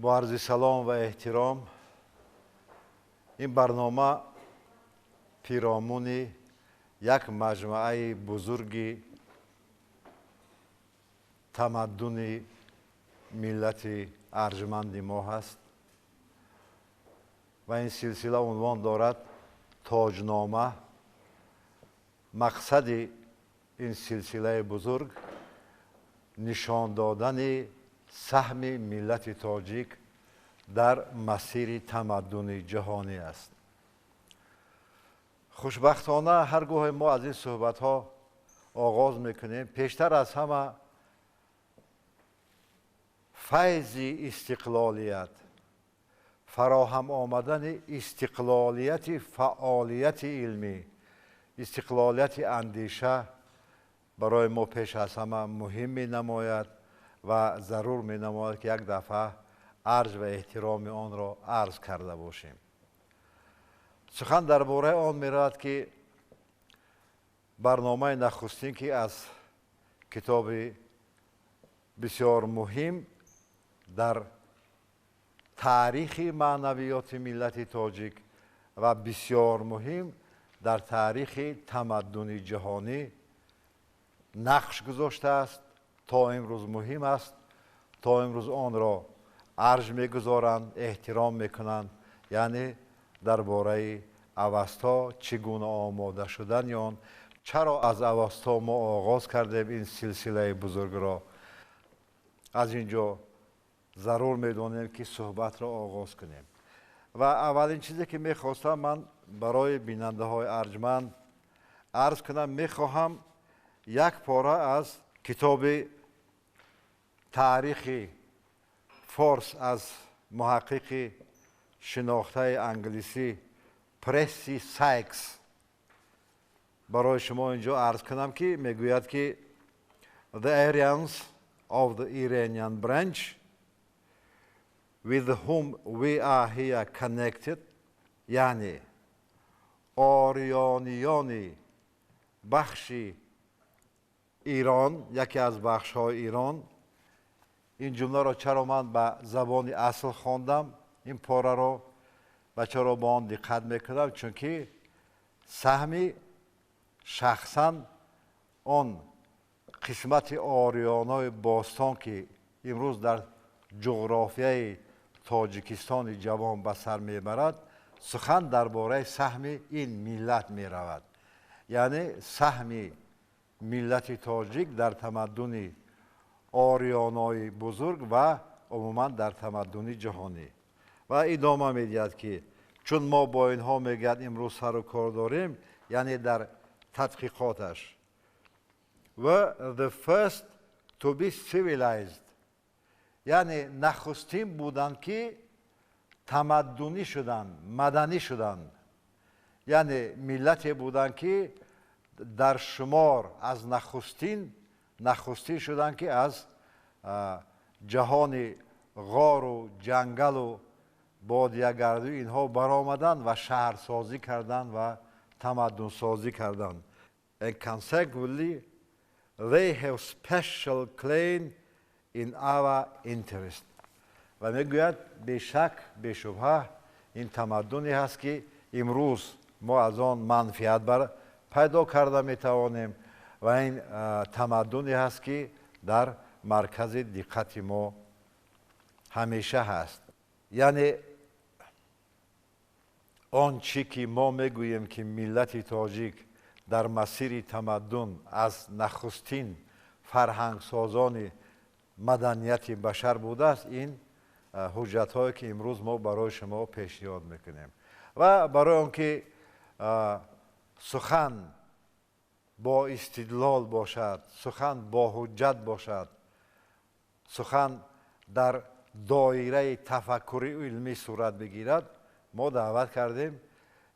با عرض سلام و احترام، این برنامه پیرامون یک مجموعه بزرگ تمدن ملت ارجمند ما هست و این سلسله عنوان دارد تاجنامه. مقصد این سلسله بزرگ نشان دادن سهم ملت تاجیک در مسیر تمدن جهانی است. خوشبختانه هرگاه ما از این صحبت ها آغاز میکنیم، پیشتر از همه فیض استقلالیت، فراهم آمدن استقلالیت فعالیت علمی، استقلالیت اندیشه برای ما پیش از همه مهم می نماید و ضرور می نماید که یک دفعه عرض و احترام آن را عرض کرده باشیم. سخن درباره آن می رود که برنامه نخستین که از کتاب بسیار مهم در تاریخ معنویات ملت تاجیک و بسیار مهم در تاریخ تمدن جهانی نقش گذاشته است، تا امروز مهم است، تا امروز آن را ارج میگذارند، احترام میکنند. یعنی درباره اوستا چگونه آماده شدن آن، چرا از اوستا ما آغاز کردیم این سلسله بزرگ را، از اینجا ضرور میدونیم که صحبت را آغاز کنیم. و اولین چیزی که میخواستم من برای بیننده های ارجمند عرض کنم، میخواهم یک پاره از کتاب تاریخ فارس از محقق شناخته انگلیسی پرسی سایکس برای شما اینجا عرض کنم که میگوید که The Aryans of the Iranian branch with whom we are here connected، یعنی آریانیان بخش ایران، یکی از بخش های ایران. این جمله را چرا من به زبان اصل خواندم این پاره را و چرا با آن دقت میکردم؟ چون که سهم شخصا آن قسمت آریانای باستان که امروز در جغرافیای تاجیکستان جوان به سر میبرد، سخن درباره سهم این ملت میرود. یعنی سهم ملت تاجیک در تمدن آریانای بزرگ و عموما در تمدن جهانی. و ادامه میدهد که چون ما با اینها میگد امروز سر و کار داریم، یعنی در تحقیقاتش و the first to be civilized، یعنی نخستین بودند که تمدنی شدند، مدنی شدند. یعنی ملتی بودند که در شمار از نخستین شدند که از جهان غار و جنگل و بادیه‌گردی اینها برآمدند و شهرسازی کردند و تمدن سازی کردند. And consequently they have special claim in our interest. و میگوید بیشک بیشبه این تمدنی هست که امروز ما از آن منفعت پیدا کرده میتوانیم و این تمدنی هست که در مرکز دقت ما همیشه هست. یعنی آنچه که ما میگوییم که ملت تاجیک در مسیر تمدن از نخستین فرهنگ سازان مدنیت بشر بوده است، این حجت هایی که امروز ما برای شما پیشنهاد میکنیم. و برای آنکه سخن با استدلال باشد، سخن با حجت باشد، سخن در دایره تفکری علمی صورت بگیرد، ما دعوت کردیم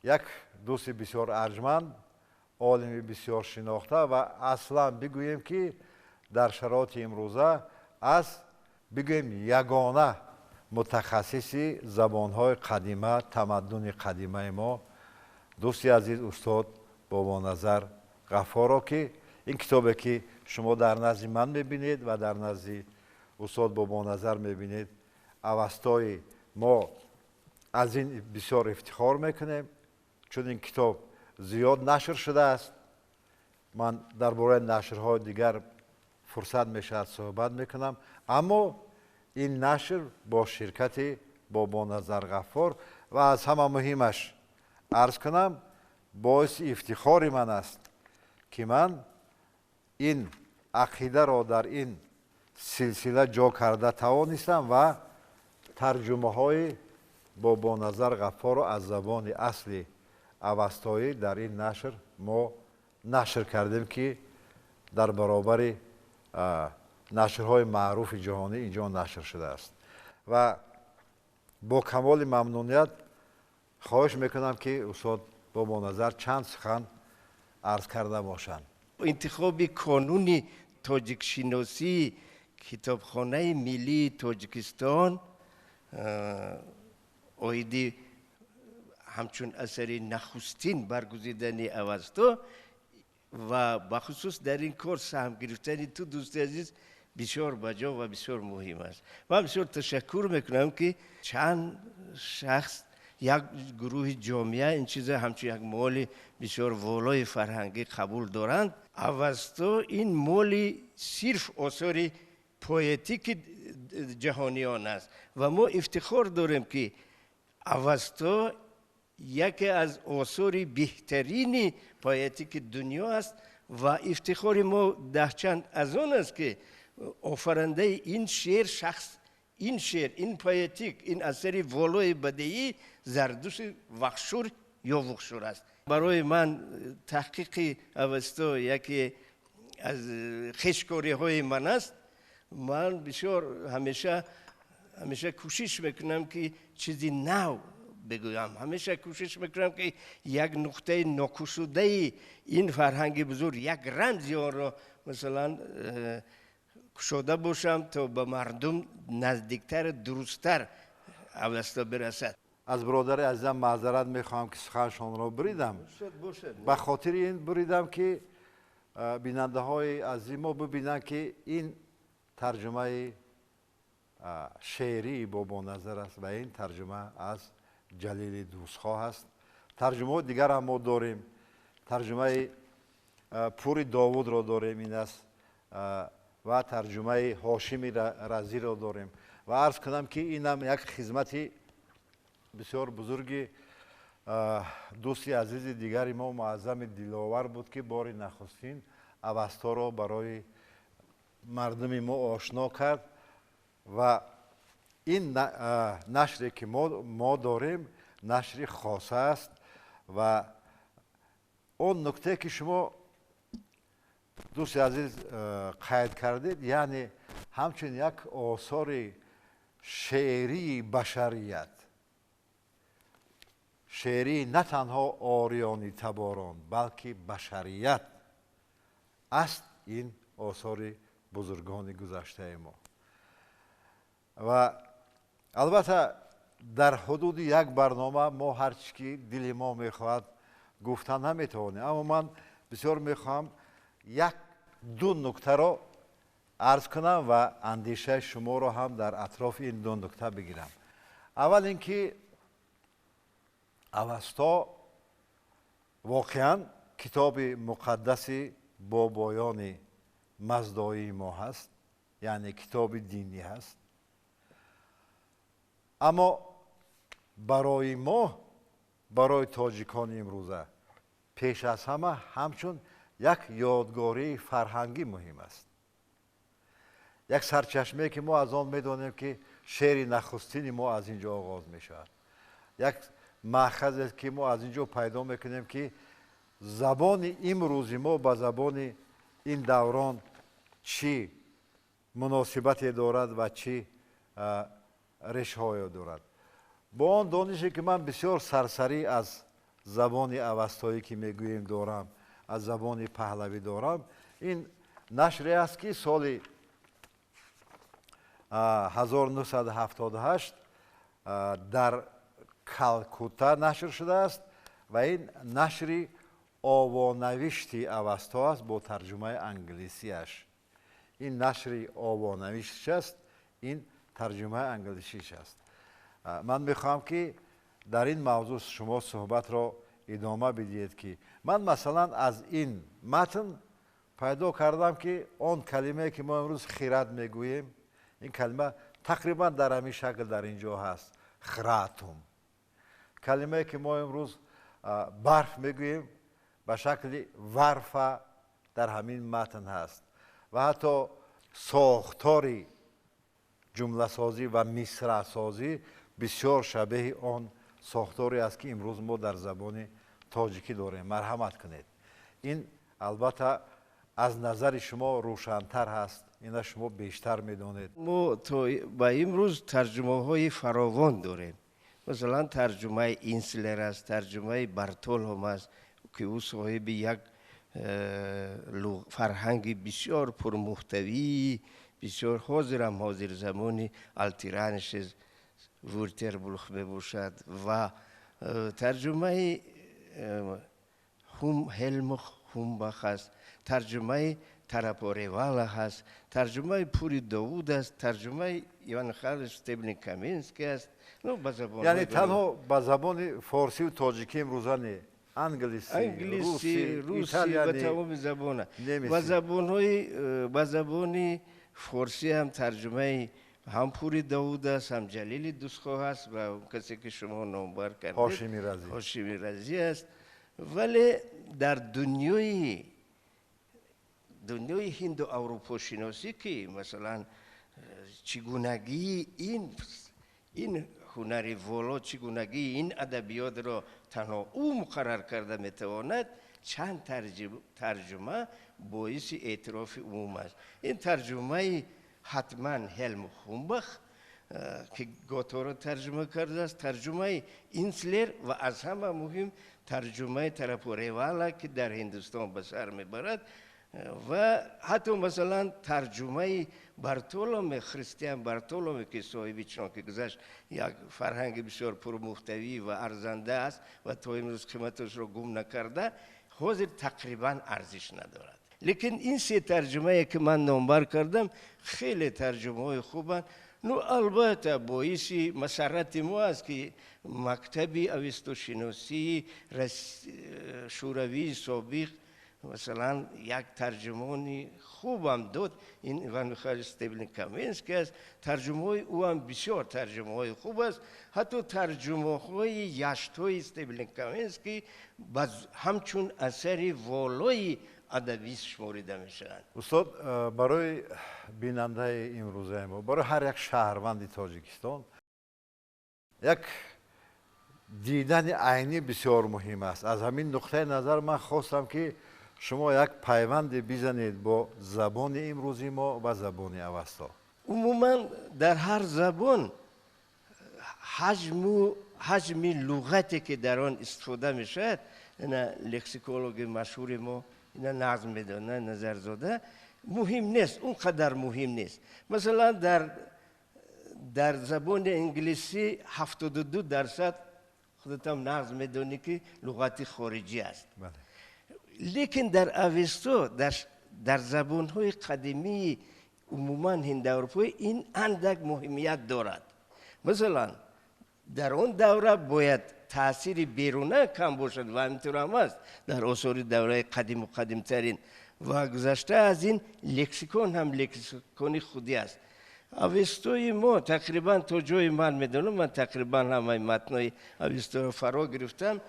یک دوست بسیار ارجمند، عالم بسیار شناخته و اصلا بگوییم که در شرایط امروزه از بگوییم یگانه متخصص زبانهای قدیمه، تمدن قدیمه ما، دوستی عزیز استاد بابا نظر غفار، که این کتابی که شما در نزد من میبینید و در نزد استاد بابا نظر میبینید авастои мо аз ин бисёр ифтихор мекунем, чун ин китоб зиёд нашр шудааст. ман дар бораи нашрҳои дигар фурсат мешавад суҳбат мекунам, аммо ин нашр бо ширкати бобоназар ғаффор ва аз ҳама муҳимаш арз кунам, боиси ифтихори ман аст ки ман ин ақидаро дар ин силсила ҷо карда тавонистам ва тарҷумаҳои бобоназар ғаффорро аз забони асли авастоӣ дар ин нашр мо нашр кардем, ки дар баробари нашрҳои маъруфи ҷаҳонӣ инҷо нашр шудааст. ва бо камоли мамнуният хоҳиш мекунам, ки устод бобоназар чанд сухан арз карда бошанд. интихоби қонуни тоҷикшиносии китобхонаи миллии тоҷикистон оиди ҳамчун асари нахустин баргузидани авасто ва бахусус дар ин кор саҳм гирифтани ту дӯсти азиз бисёр баҷо ва бисёр муҳим аст. ман бисёр ташаккур мекунам, ки чанд шахс як гурӯҳи ҷомеа ин чиза ҳамчун як моли бисёр волои фарҳангӣ қабул доранд. авасто ин моли сирф осори поэтики ҷаҳониён аст ва мо ифтихор дорем, ки авасто яке аз осори беҳтарини поэтики дунё аст ва ифтихори мо даҳчанд аз он аст, ки офарандаи ин шеър шахс ин шеър ин поэтик ин асари волои бадеӣ зардушти вахшур ё вухшур аст. барои ман таҳқиқи авасто яке аз хешкориҳои ман аст. ман бисёр ҳамеша кӯшиш мекунам, ки чизи нав бигӯям. ҳамеша кӯшиш мекунам, ки як нуқтаи нокушудаи ин фарҳанги бузург, як рамзи онро масалан кушода бошам, то ба мардум наздиктар дурусттар авасто бирасад. аз برادر азизам маъзарат мехоҳам, ки суханшонро буридам. ба хотири ин буридам, ки бинандаҳои азиз мо бибинанд, ки ин тарҷумаи шеърии бобоназар аст ва ин тарҷума аз ҷалили дӯстхоҳ аст. тарҷумаҳои дигарам мо дорем. тарҷумаи пури довудро дорем, ин аст, ва тарҷумаи ҳошими разиро дорем. ва арз кунам, ки инам як хизмати бисёр бузурги дӯсти азизи дигари мо муаззами диловар буд, ки бори нахустин авасторо барои мардуми мо ошно кард. ва ин нашре ки мо дорем нашри хоса аст. ва он нуктае ки шумо дӯсти азиз қайд кардед, яъне ҳамчун як осори шеърии башарият, шеърии на танҳо орёни таборон, балки башарият аст ин осори бузургони гузаштаи мо. ва албатта дар ҳудуди як барнома мо ҳар чӣ ки дили мо мехоҳад гуфта наметавонем, аммо ман бисёр мехоҳам як ду нуктаро арз кунам ва андешаи шуморо ҳам дар атрофи ин ду нукта бигирам. аввал ин ки авасто воқеан китоби муқаддаси бобоёни маздоии мо ҳаст, яъне китоби динӣ ҳаст. аммо барои мо, барои тоҷикони имрӯза пеш аз ҳама ҳамчун як ёдгории фарҳангӣ муҳим аст. як сарчашмае ки мо аз он медонем, ки шеъри нахустини мо аз инҷо оғоз мешавад. як маъхазе ки мо аз инҷо пайдо мекунем, ки забони имрӯзи мо ба забони ин даврон чӣ муносибате дорад ва чӣ решҳое дорад. бо он донише ки ман бисёр сарсарӣ аз забони авастоӣ ки мегӯем дорам, аз забони паҳлавӣ дорам, ин нашре аст, ки соли 1978 дар калкутта нашр шудааст ва ин нашри овонавишти авасто аст бо тарҷумаи англисиаш. ин нашри овонавиштш аст. ин ترجمه انگلیسیش است. من میخوام که در این موضوع شما صحبت را ادامه بدید که من مثلا از این متن پیدا کردم که اون کلمه که ما امروز خیرات میگوییم این کلمه تقریبا در همین شکل در اینجا هست، خراتم. کلمه که ما امروز برف میگوییم به شکل ورفه در همین متن هست و حتی ساختار جمله سازی و مصرع سازی بسیار شبیه آن ساختاری است که امروز ما در زبان تاجیکی داریم. مرحمت کنید. این البته از نظر شما روشن‌تر هست، اینا شما بیشتر میدونید. ما تا با امروز ترجمه های فراوان داریم. مثلا ترجمه اینسلر است، ترجمه بارتولوم است که او صاحب یک فرهنگ بسیار پرمحتوی، بسیار حاضر زمانی التیرانش ورتر بلوخ باشد و ترجمه هلمخ هومباخ است، ترجمه تراپوریوالا هست، ترجمه پوری داوود است، ترجمه یوان خالد استیبل کامینسکی است. یعنی تنها با زبان فارسی و تاجیکی امروزانه انگلیسی، روسی و تمام زبان و زبان فارسی هم ترجمه هم پوری داوود است، هم جلیل دوستخواه است و کسی که شما نامبر کردید هاشمی رضی است. ولی در دنیای هند و اروپا شناسی که مثلا چگونگی این هنری والا، چگونگی این ادبیات را تنها او مقرر کرده میتواند، چند ترجمه باعث اعتراف عموم است. این ترجمه حتما هلموت هومباخ که گوتا را ترجمه کرده است، ترجمه اینسلر و از همه مهم ترجمه تراپوریوالا که در هندوستان به سر میبرد و حتی مثلا ترجمه بارتولوم خریستیان بارتولوم که صاحبی چون که گذشت یک فرهنگ بسیار پرمحتوی و ارزنده است و تا امروز قیمتش را گم نکرده، حاضر تقریبا ارزش ندارد. لیکن این سه ترجمه که من نامبر کردم خیلی ترجمه های خوبن. البته باعث مسرت ما است که مکتب اوستوشناسی شوروی سابق مثلا یک ترجمانی خوبم داد، این ایوان میخائیل استیبل کامینسکی است. ترجمه های او هم بسیار ترجمه های خوب است. حتی ترجمه های یشت های استیبل کامینسکی همچون اثر والای ادبی شمرده میشن. استاد، برای بیننده امروزه ما، برای هر یک شهروند تاجیکستان یک دیدن عینی بسیار مهم است. از همین نقطه نظر من خواستم که شما یک پیوند بزنید با زبان امروزی ما و زبان اوستا. عموما در هر زبان حجم لغتی که در آن استفاده میشد، اینا لکسیکولوگ مشهور ما اینا نظم میدونه، نظرزاده، مهم نیست، اونقدر مهم نیست. مثلا در زبان انگلیسی 72% خودت هم نظم میدونی که لغت خارجی است. لیکن در اوستا در زبان‌های قدیمی عموما هند اروپایی این اندک مهمیت دارد. مثلا در اون دوره باید تاثیر بیرونه کم باشد و همینطور هم است در آثار دوره قدیم و قدیمترین و گذشته از این لکسیکون هم لکسیکون خودی است. اوستای ما تقریبا تا جای من میدونم، من تقریبا همه متنای اوستا رو فرا گرفتم،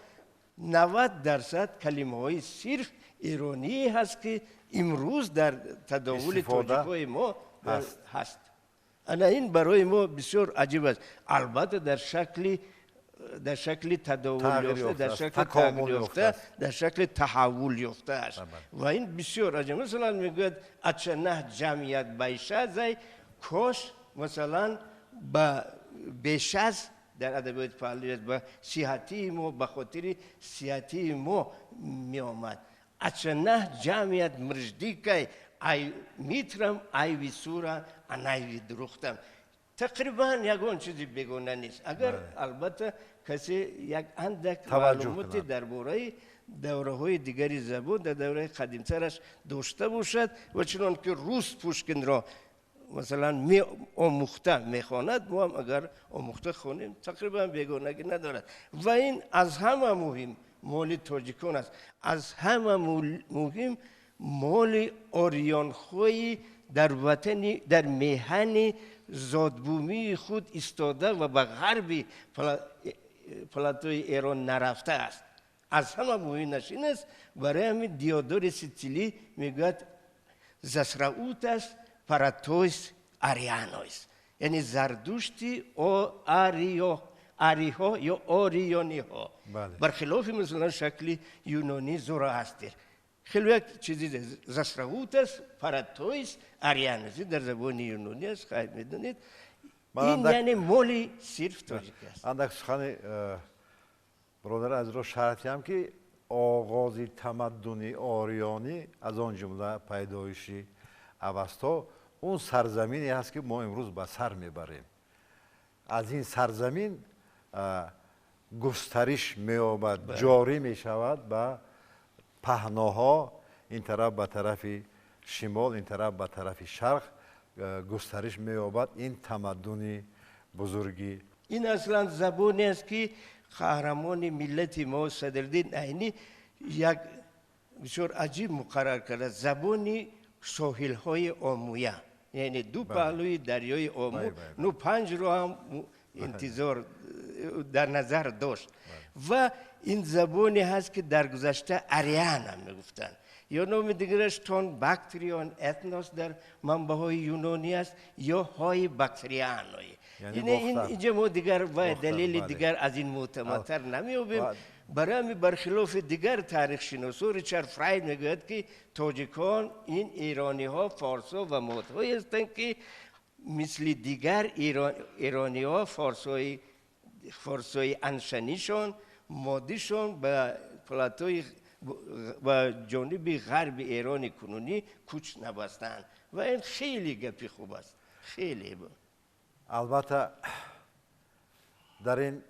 90% کلمه های صرف ایرانی هست که امروز در تداول تاجیکای ما هست. این برای ما بسیار عجیب است. البته در شکل تداول یافته، در شکل تغییر یافته، در شکل تحول یافته است و این بسیار عجیب. مثلا میگوید اچنه جمعیت بیشه زی کاش مثلا با بیش از در ادبیات فعالیت با صحتی ما، به خاطر صحتی ما می آمد. اچنه جمعیت مرجدی که ای میترم ای ویسورا انای وی دروختم. تقریبا یکون چیزی بگونه نیست. اگر البته کسی یک اندک معلوماتی درباره دوره های دیگری زبان در دوره قدیمترش داشته باشد و چنان که روس پوشکین را مثلا آموخته میخواند، ما هم اگر آموخته خونیم تقریبا بیگانگی ندارد. و این از همه مهم مال تاجیکان است. از همه مهم مال آریان خوی در وطن، در میهن زادبومی خود ایستاده و به غرب پلاتوی ایران نرفته است. از همه مهم نشین است. برای همین دیودور سیچیلی میگوید زسراوتاس پراتویس آریانویس، یعنی زردوشتی او آریها یا آریانی ها، برخلاف مثلا شکل یونانی زورآستر. خیلی یک چیزی زسراوتاس پراتویس آریانویس در زبان یونانی است، خواهید میدونید. این یعنی مولی صرف تاجیک است. اندک سخن برادر از رو شرطی هم که آغازی تمدنی آریانی از آن جمله پیدایشی اوستا اون سرزمینی هست که ما امروز به سر میبریم. از این سرزمین گسترش می‌یابد، جاری میشود به پهناها، این طرف به طرف شمال، این طرف به طرف شرق گسترش می‌یابد این تمدن بزرگی. این اصلا زبانی است که قهرمان ملت ما صدرالدین عینی یک بسیار عجیب مقرر کرده، زبانی ساحل های آمویه، یعنی دو پهلوی دریای آمو، نو 5 رو هم انتظار در نظر داشت. و این زبانی هست که در گذشته آریان هم میگفتن، یا نام دیگرش تون باکتریان اتنوس در منبع های یونانی است، یا های باکتریانوی. یعنی اینجا ما دیگر و دلیل دیگر از این معتمدتر نمی‌یابیم. برای همین برخلاف دیگر تاریخ شناسان ریچارد فراید میگوید که تاجیکان این ایرانی ها، فارسا و مادهای هستند که مثل دیگر ایرانی ها فارسای انشنیشان مادیشان به پلاتوی و جانب غرب ایران کنونی کوچ نبستند و این خیلی گپی خوب است، خیلی با. البته در این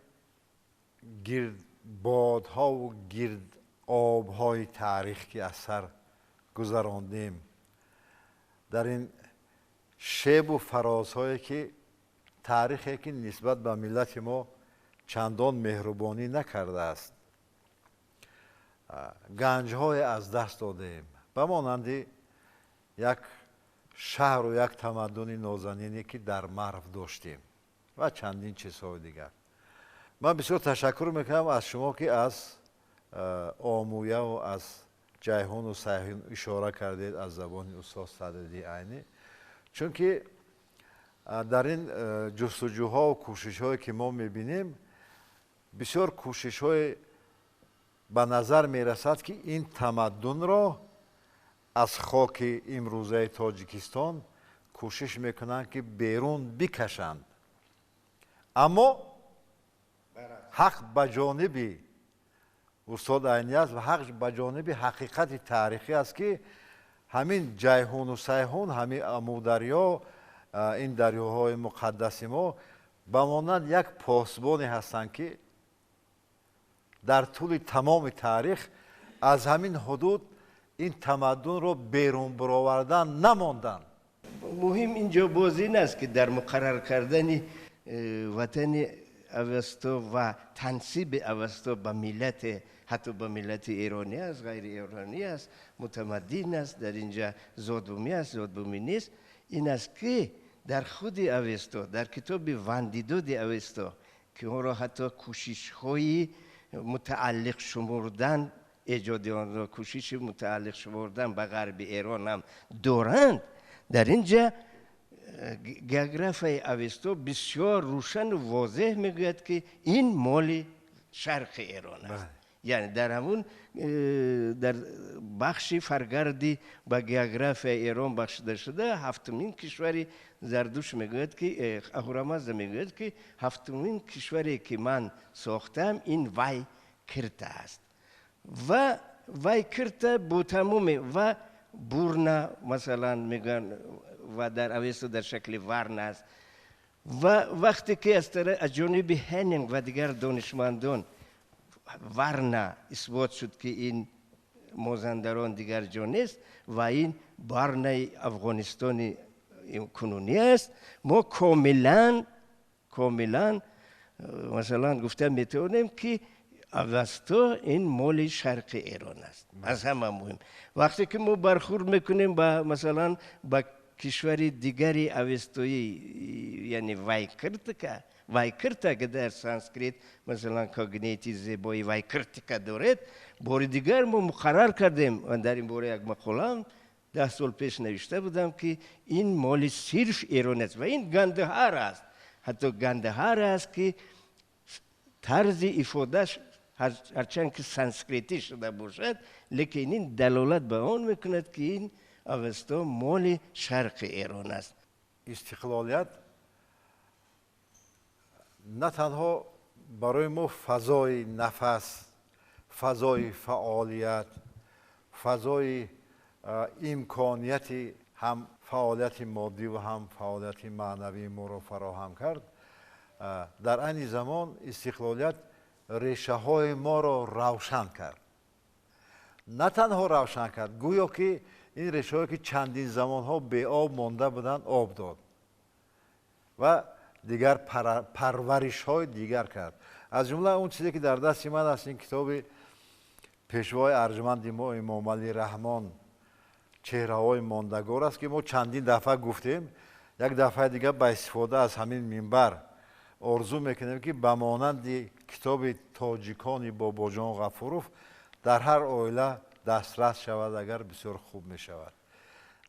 گرد بادها و گرد آبهای تاریخ که از سر گذراندیم، در این شیب و فرازهایی که تاریخی که نسبت به ملت ما چندان مهربانی نکرده است، گنجهای از دست دادیم، به مانند یک شهر و یک تمدن نازنینی که در مرو داشتیم و چندین چیزهای دیگر. من بسیار تشکر میکنم از شما که از آمویه و از جیهون و سیهون اشاره کردید از زبان استاد صدرالدین عینی، چون که در این جستجوها و کوشش‌هایی که ما میبینیم بسیار کوشش‌های به نظر میرسد که این تمدن را از خاک امروزه تاجیکستان کوشش میکنند که بیرون بکشند، اما حق به جانب استاد عینی است و حق به جانب حقیقت تاریخی است که همین جیهون و سیهون، همین امودریا، این دریاهای مقدس ما به مانند یک پاسبانی هستند که در طول تمام تاریخ از همین حدود این تمدن رو بیرون برآوردن نماندن. مهم اینجا باز این است که در مقرر کردن وطن اوستا و تنصیب اوستا به ملت، حتی به ملت ایرانی است، غیر ایرانی است، متمدن است، در اینجا زادبومی است، زادبومی نیست، این است که در خود اوستا، در کتاب وندیداد اوستا که اون را حتی کوشش های متعلق شمردن، ایجاد آن را کوشش متعلق شمردن به غرب ایران هم دارند، در اینجا گیوگرافی اوستا بسیار روشن و واضح میگوید که این مال شرق ایران است. یعنی در همون در بخشی فرگردی به گیوگرافی ایران بخشیده شده، هفتمین کشوری زردوش میگوید که اهورامزدا میگوید که هفتمین کشوری که من ساختم این وای کرته است و وای کرته با تمام و بورنا مثلا میگن و در اوستا در شکل ورن است و وقتی که از جانب هنینگ و دیگر دانشمندان ورنا اثبات شد که این مازندران دیگر جا نیست و این بارنای افغانستانی کنونی است ما کاملا مثلا گفتم میتونیم که اوستا این مال شرق ایران است از همه مهم. وقتی که ما برخورد میکنیم با مثلا با کشور دیگری اوستایی یعنی وایکرتا که در سانسکریت مثلا کاگنیتی زیبایی وایکرتیکا دارد، بار دیگر ما مقرر کردیم و در این باره یک مقاله 10 سال پیش نوشته بودم که این مال صرف ایران است و این گندهار است. حتی گندهار است که طرز افادهش هرچند که سانسکریتی شده باشد لیکن این دلالت به آن میکند که این اوستا مال شرق ایران است. استقلالیت نه تنها برای ما فضای نفس، فضای فعالیت، فضای امکانیت هم فعالیت مادی و هم فعالیت معنوی ما را فراهم کرد، در این زمان استقلالیت ریشه های ما را روشن کرد. نه تنها روشن کرد، گویا که این ریشه هایی که چندین زمان ها به آب مانده بودند آب داد و دیگر پرورش های دیگر کرد. از جمله اون چیزی که در دست من است این کتاب پیشوای ارجمند ما امام علی رحمان چهره های ماندگار است که ما چندین دفعه گفتیم. یک دفعه دیگر با استفاده از همین منبر آرزو میکنیم که به مانند کتاب تاجیکانی بابا جان غفوروف در هر عائله دسترس شود اگر بسیار خوب می شود.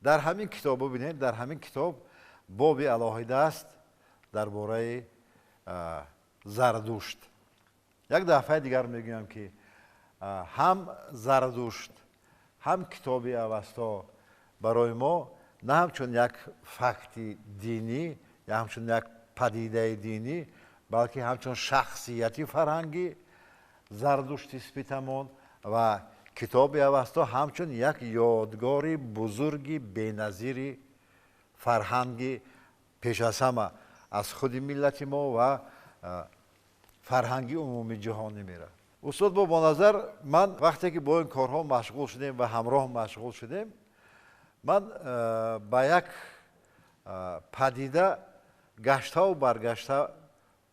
در همین کتاب ببینید، در همین کتاب باب علاهیده است درباره زردوشت. یک دفعه دیگر میگویم که هم زردوشت هم کتاب اوستا برای ما نه همچون یک فکت دینی یا همچون یک پدیده دینی بلکه همچون شخصیتی فرهنگی زردوشت سپیتمان و کتاب اوستا همچون یک یادگاری بزرگی بینظیری فرهنگی پیش از همه از خود ملت ما و فرهنگی عمومی جهانی میره. استاد با نظر من وقتی که با این کارها مشغول شدیم و همراه مشغول شدیم، من با یک پدیده گشته و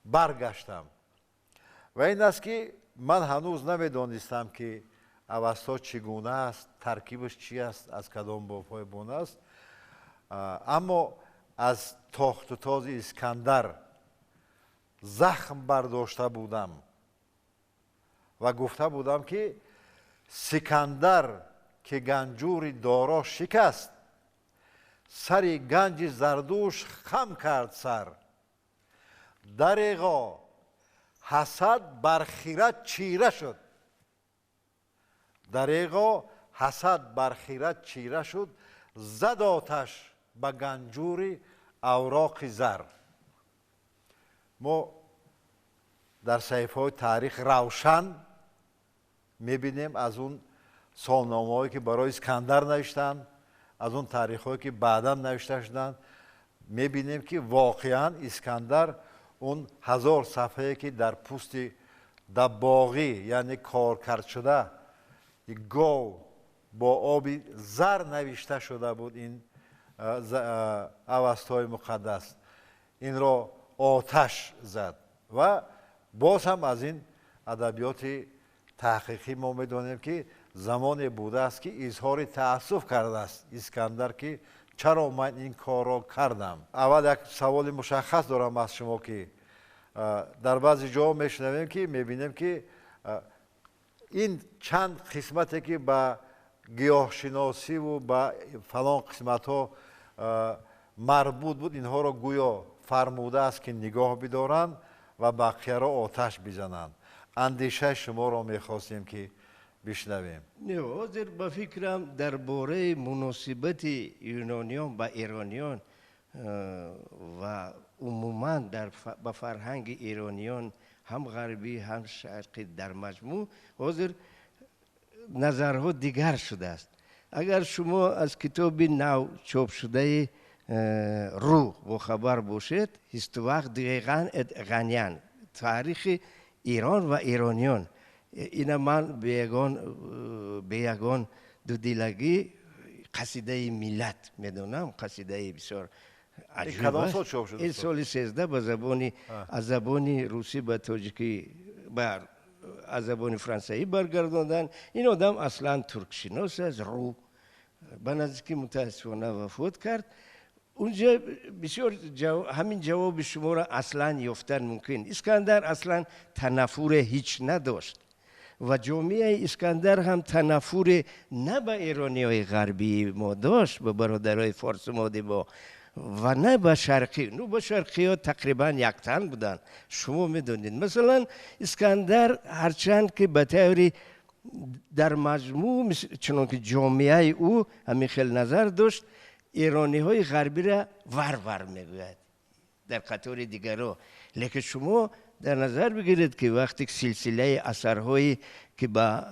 برگشتم و این است که من هنوز نمیدانستم که اوستا چگونه است، ترکیبش چی است، از کدام باب‌های بنا است، اما از تاخت و تاز اسکندر زخم برداشته بودم و گفته بودم که سکندر که گنجور دارا شکست، سر گنج زردوش خم کرد سر، دریغا حسد بر خیرت چیره شد. دریغا حسد بر خیرت چیره شد، زد آتش به گنجور اوراق زر. ما در صحیفه های تاریخ روشن میبینیم از اون سالنامه هایی که برای اسکندر نوشتن، از اون تاریخ هایی که بعدا نوشته شدن، میبینیم که واقعا اسکندر اون 1000 صفحه که در پوست دباغی یعنی کارکرد شده گاو با آب زر نوشته شده بود این اوستای مقدس، این را آتش زد. و باز هم از این ادبیات تحقیقی ما میدانیم که زمانی بوده است که اظهار تأسف کرده است اسکندر که چرا من این کار را کردم. اول یک سوال مشخص دارم از شما که در بعضی جا میشنویم که میبینیم که این چند قسمتی که به گیاهشناسی و به فلان قسمت ها مربوط بود اینها را گویا فرموده است که نگاه بدارند و بقیه را آتش بزنند. اندیشه شما را میخواستیم که بشنویم. نه، حاضر به فکرم درباره مناسبت یونانیان با ایرانیان و عموما با فرهنگ ایرانیان هم غربی هم شرقی در مجموع حاضر نظرها دیگر شده است. اگر شما از کتاب نو چاپ شده رو و خبر باشید، هیستوقت دقیقاً غنیان تاریخ ایران و ایرانیان، این من به یگان دو دیلگی قصیده ملت میدونم، قصیده بسیار عجیب کدام است. سال چاپ شد این استاد؟ سال 13 با زبانی از زبانی روسی به تاجیکی از زبان فرانسوی برگرداندن. این آدم اصلا ترک شناس است، رو به نزدیکی متاسفانه وفات کرد. اونجا بسیار همین جواب شما را اصلا یافتن ممکن. اسکندر اصلا تنفر هیچ نداشت و جامعه اسکندر هم تنفر نه به ایرانی های غربی ما داشت، به برادرای فارس مادی ما، و نه به شرقی. نو به شرقی ها تقریبا یک تن بودن. شما میدونید مثلا اسکندر هرچند که به طوری در مجموع چون که جامعه او همین خیل نظر داشت، ایرانی های غربی را ور میگوید در قطار دیگرها. لیکن شما در نظر بگیرید که وقتی سلسله اثرهایی که با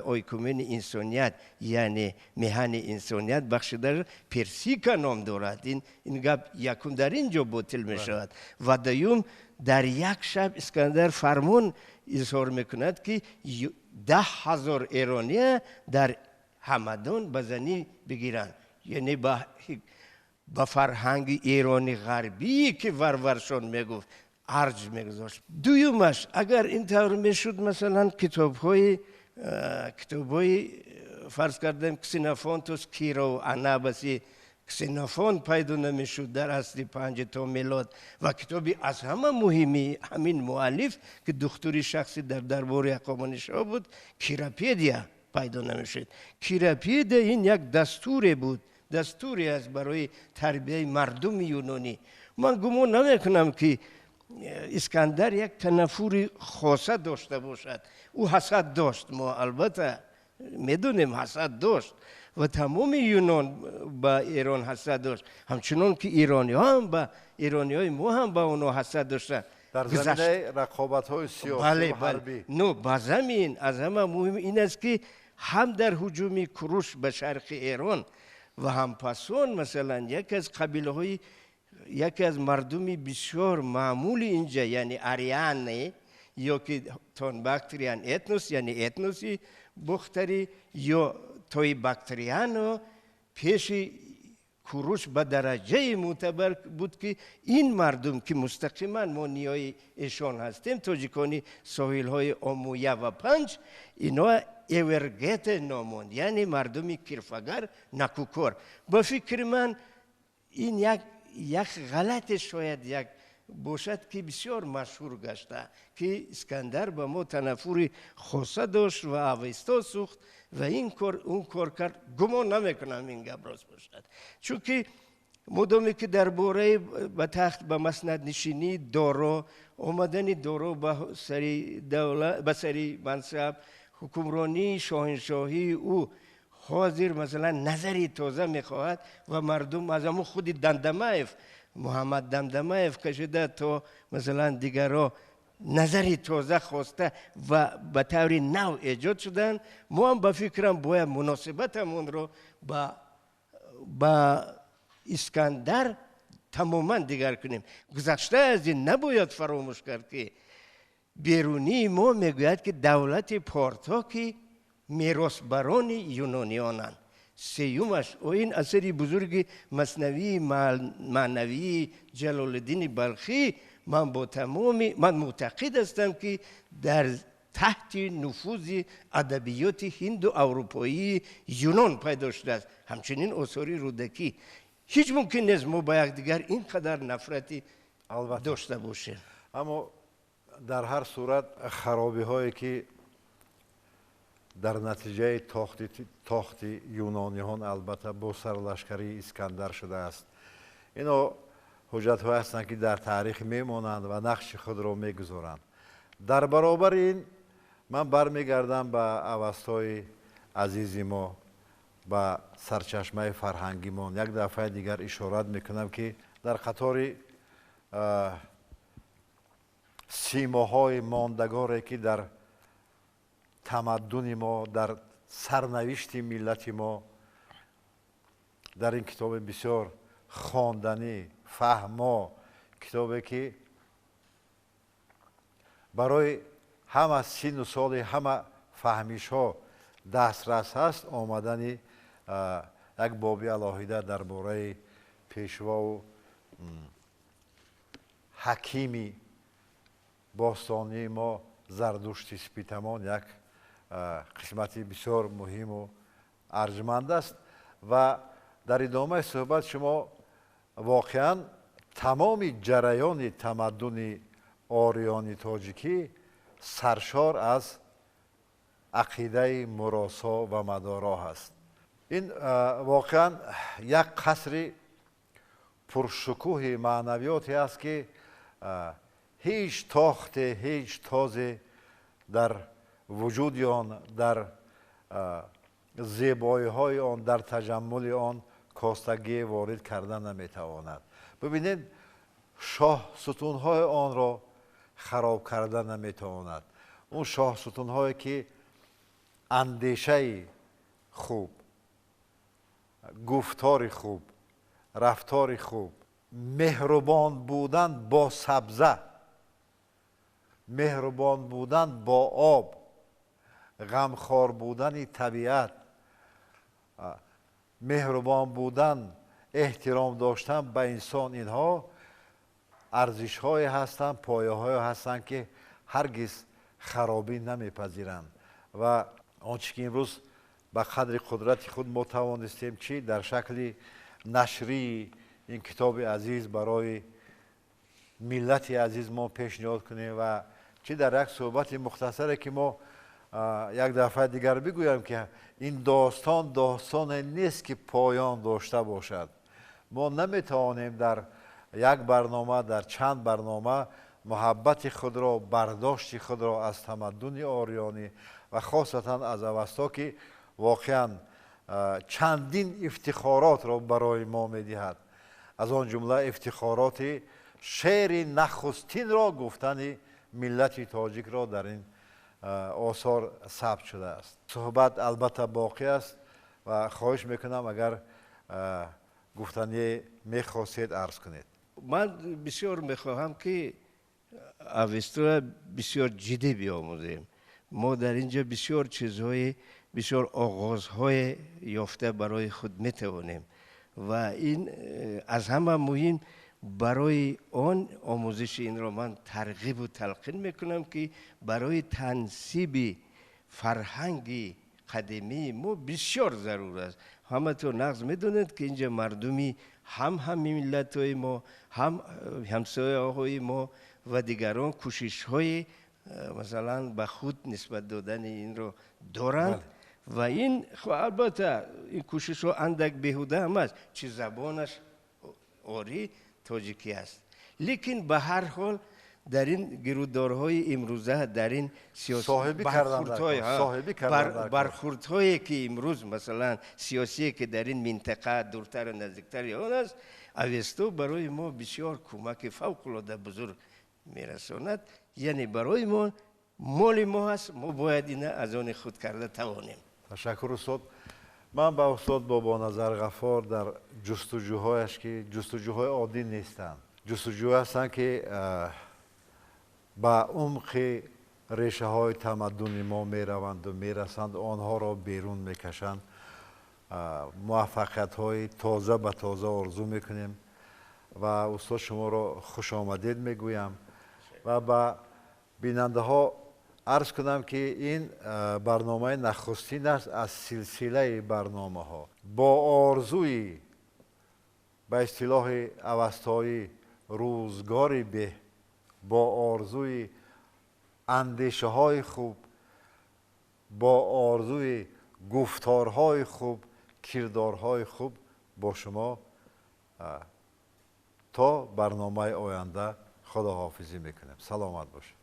اویکومن انسانیت یعنی میهن انسانیت بخشیده پرسیکا نام دارد، این گپ یکم در اینجا باطل می شود. و دوم در یک شب اسکندر فرمون اظهار میکند که 10,000 ایرانی در همدان بزنی بگیرن، یعنی با فرهنگ ایرانی غربی که ورشان میگفت ارج میگذاشت. دویمش اگر این طور میشد مثلا کتاب های فرض کردیم کسینوفونتوس کیرو انابسی کسینوفون پیدا نمیشد در اصل 5 تا میلاد. و کتابی از همه مهمی همین مؤلف که دکتری شخصی در دربار هخامنشی‌ها بود، کیراپیدیا پیدا نمیشد. کیراپیدیا این یک دستوری بود، دستوری است برای تربیت مردم یونانی. من گمان نمیکنم که اسکندر یک تنفر خاصه داشته باشد. او حسد داشت، ما البته میدونیم حسد داشت و تمام یونان با ایران حسد داشت، همچنان که ایرانی ها هم با ایرانی های ما هم با اونا حسد داشتن در زمینه رقابت های سیاسی و حربی. نو با زمین از همه مهم این است که هم در هجوم کوروش به شرق ایران و هم پسون مثلا یکی از مردمی بسیار معمولی اینجا یعنی آریان یا که تون باکتریان اتنوس یعنی اتنوسی بختری یا توی باکتریانو پیش کوروش به درجه معتبر بود که این مردم که مستقیما ما نیای ایشان هستیم، تاجیکانی ساحل های آمویه و پنج، اینا ایورگت ناموند یعنی مردمی کیرفگر نکوکار. با فکر من این یک غلط شاید یک باشد که بسیار مشهور گشته که اسکندر با ما تنفر خاصه داشت و اوستا سوخت و اون کار کرد. گمان نمیکنم این گپ راست باشد، چون که مدامی که درباره به تخت به مسند نشینی دارا آمدن دارا به سری منصب حکمرانی شاهنشاهی او حاضر مثلا نظری تازه میخواهد و مردم از همون خود دمدمایف محمد دمدمایف کشیده تا مثلا دیگرها نظری تازه خواسته و به طور نو ایجاد شدن. ما هم به فکرم باید مناسبتمون رو با اسکندر تماما دیگر کنیم. گذشته از این نباید فراموش کرد که بیرونی ما میگوید که دولت پارتاکی میراثبران یونانیانند. سیومش و این اثری بزرگ مثنوی معنوی جلال الدین بلخی من معتقد هستم که در تحت نفوذ ادبیات هند و اروپایی یونان پیدا شده است. همچنین آثار رودکی. هیچ ممکن نیست ما با یکدیگر اینقدر نفرتی داشته باشیم. اما در هر صورت خرابی هایی که در نتیجه تاخت یونانیان البته با سرلشکری اسکندر شده است، اینا حجت های هستند که در تاریخ میمانند و نقش خود را میگذارند. در برابر این من برمیگردم به اوستای عزیزی ما، به سرچشمه فرهنگی ما. یک دفعه دیگر اشارت میکنم که در قطار سیماهای ماندگاری که در تمدن ما، در سرنوشت ملت ما، در این کتاب بسیار خواندنی فهما، کتابی که برای همه سین و سال همه فهمیش ها دسترس هست، آمدن یک بابی علاهیده درباره پیشوا و حکیمی باستانی ما زردشتی سپیتمان یک قسمتی بسیار مهم و ارجمند است و در ادامه صحبت شما واقعا تمام جریان تمدن آریانی تاجیکی سرشار از عقیده مراسا و مدارا هست. این واقعا یک قصر پرشکوه معنویاتی است که هیچ تاخت هیچ تازه در وجود آن، در زیبایی های آن، در تجمل آن کاستگی وارد کردن نمیتواند. ببینید شاه ستون های آن را خراب کردن نمیتواند. اون شاه ستون هایی که اندیشه خوب، گفتار خوب، رفتار خوب، مهربان بودن با سبزه، مهربان بودن با آب، غمخوار بودن طبیعت، مهربان بودن، احترام داشتن به انسان، اینها ارزش های هستند، پایه های هستند که هرگز خرابی نمیپذیرند و آنچه که امروز به قدر قدرت خود ما توانستیم چی در شکل نشری این کتاب عزیز برای ملت عزیز ما پیشنهاد کنیم و چی در یک صحبت مختصره که ما یک دفعه دیگر بگویم که این داستان نیست که پایان داشته باشد. ما نمیتوانیم در یک برنامه، در چند برنامه محبت خود را، برداشت خود را از تمدن آریانی و خاصتا از اوستا که واقعا چندین افتخارات را برای ما میدهد، از آن جمله افتخارات شعر نخستین را گفتن ملت تاجیک را در این آثار ثبت شده است. صحبت البته باقی است و خواهش میکنم اگر گفتنی میخواستید عرض کنید. من بسیار میخواهم که اوستا بسیار جدی بیاموزیم. ما در اینجا بسیار چیزهای، بسیار آغازهای یافته برای خود میتوانیم و این از همه مهم برای آن آموزش این را من ترغیب و تلقین میکنم که برای تنصیب فرهنگ قدیمی ما بسیار ضرور است. همه تو نقض میدونید که اینجا مردمی هم ملت های ما، هم همسایه های ما و دیگران کوشش های مثلا به خود نسبت دادن این رو دارند و این البته این کوشش ها اندک بیهوده هم است، چه زبانش آری تاجیکی است، لیکن به هر حال در این گرودارهای امروزه، در این سیاسی برخوردهایی که امروز مثلا سیاسی که در این منطقه دورتر و نزدیکتر آن است، اوستا برای ما بسیار کمک فوق العاده بزرگ میرساند. یعنی برای ما مال ما هست، ما باید این از آن خود کرده توانیم. تشکر استاد. من با استاد بابا نظر غفار در جستجوهایش که جستجوهای عادی نیستند، جستجوه هستند که با عمق ریشه های تمدن ما می روند و می رسند، آنها را بیرون می کشند. موفقیت های تازه به تازه آرزو می کنیم و استاد شما را خوش آمدید می گویم و با بیننده ها عرض کنم که این برنامه نخستین است از سلسله برنامه ها با آرزوی به اصطلاح اوستایی روزگاری به، با آرزوی اندیشه های خوب، با آرزوی گفتارهای خوب، کردارهای خوب با شما تا برنامه آینده خداحافظی میکنیم. سلامت باشید.